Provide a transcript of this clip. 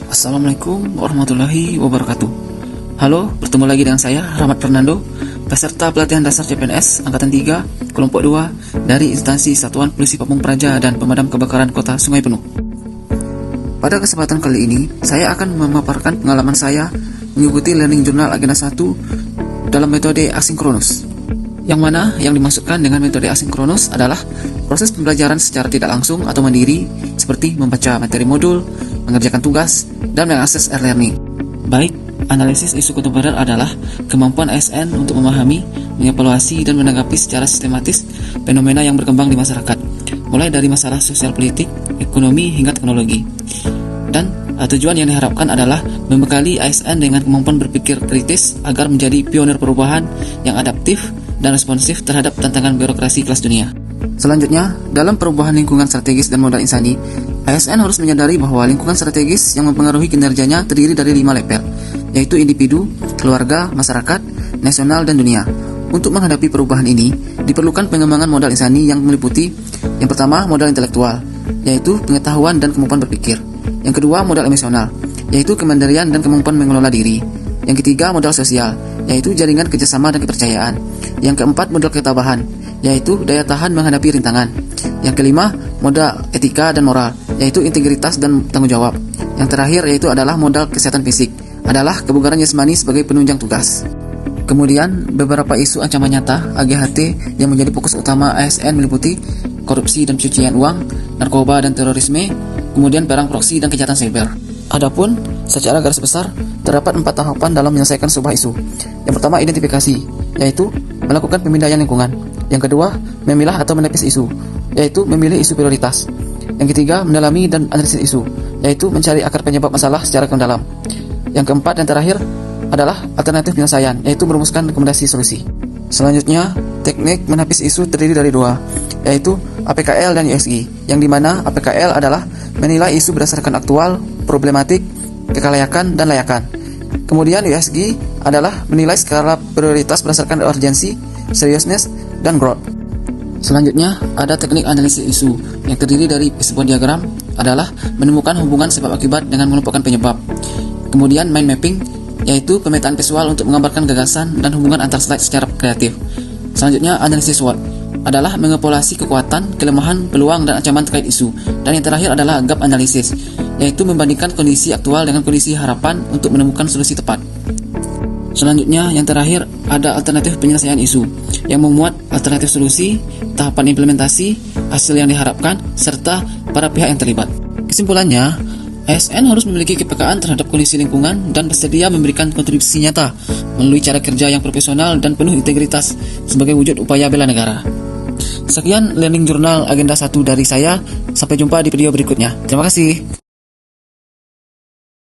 Assalamualaikum warahmatullahi wabarakatuh. Halo, bertemu lagi dengan saya, Rahmat Fernando, peserta pelatihan dasar CPNS Angkatan 3, Kelompok 2 dari instansi Satuan Polisi Pamung Praja dan Pemadam Kebakaran Kota Sungai Penuh. Pada kesempatan kali ini, saya akan memaparkan pengalaman saya mengikuti Learning Journal Agenda 1 dalam metode asinkronus. Yang mana yang dimaksudkan dengan metode asinkronus adalah proses pembelajaran secara tidak langsung atau mandiri, seperti membaca materi modul, mengerjakan tugas, dan mengakses e-learning. Baik, analisis isu kontemporer adalah kemampuan ASN untuk memahami, mengevaluasi, dan menanggapi secara sistematis fenomena yang berkembang di masyarakat, mulai dari masalah sosial politik, ekonomi, hingga teknologi. Dan tujuan yang diharapkan adalah membekali ASN dengan kemampuan berpikir kritis agar menjadi pionir perubahan yang adaptif dan responsif terhadap tantangan birokrasi kelas dunia. Selanjutnya, dalam perubahan lingkungan strategis dan modal insani, ASN harus menyadari bahwa lingkungan strategis yang mempengaruhi kinerjanya terdiri dari 5 level, yaitu individu, keluarga, masyarakat, nasional, dan dunia. Untuk menghadapi perubahan ini, diperlukan pengembangan modal insani yang meliputi yang pertama, modal intelektual, yaitu pengetahuan dan kemampuan berpikir. Yang kedua, modal emosional, yaitu kemandirian dan kemampuan mengelola diri. Yang ketiga, modal sosial, yaitu jaringan kerjasama dan kepercayaan. Yang keempat, modal ketabahan, yaitu daya tahan menghadapi rintangan. Yang kelima, modal etika dan moral, yaitu integritas dan tanggung jawab. Yang terakhir yaitu adalah modal kesehatan fisik, adalah kebugaran jasmani sebagai penunjang tugas. Kemudian, beberapa isu ancaman nyata (AGHT) yang menjadi fokus utama ASN meliputi korupsi dan pencucian uang, narkoba dan terorisme, kemudian perang proksi dan kejahatan cyber. Adapun secara garis besar terdapat 4 tahapan dalam menyelesaikan sebuah isu. Yang pertama, identifikasi, yaitu melakukan pemindaian lingkungan. Yang kedua, memilah atau menepis isu, yaitu memilih isu prioritas. Yang ketiga, mendalami dan analisis isu, yaitu mencari akar penyebab masalah secara mendalam. Yang keempat dan terakhir adalah alternatif penyelesaian, yaitu merumuskan rekomendasi solusi. Selanjutnya, teknik menepis isu terdiri dari 2, yaitu APKL dan USG, yang dimana APKL adalah menilai isu berdasarkan aktual, problematik, kelayakan, dan layakan. Kemudian USG adalah menilai skala prioritas berdasarkan urgensi, seriousness, dan growth. Selanjutnya, ada teknik analisis isu yang terdiri dari sebuah diagram adalah menemukan hubungan sebab akibat dengan mengelompokkan penyebab. Kemudian mind mapping, yaitu pemetaan visual untuk menggambarkan gagasan dan hubungan antar slide secara kreatif. Selanjutnya, analisis SWOT adalah mengevaluasi kekuatan, kelemahan, peluang, dan ancaman terkait isu. Dan yang terakhir adalah gap analysis, yaitu membandingkan kondisi aktual dengan kondisi harapan untuk menemukan solusi tepat. Selanjutnya, yang terakhir ada alternatif penyelesaian isu yang memuat alternatif solusi, tahapan implementasi, hasil yang diharapkan, serta para pihak yang terlibat. Kesimpulannya, ASN harus memiliki kepekaan terhadap kondisi lingkungan dan bersedia memberikan kontribusi nyata melalui cara kerja yang profesional dan penuh integritas sebagai wujud upaya bela negara. Sekian Learning Journal Agenda 1 dari saya. Sampai jumpa di video berikutnya. Terima kasih.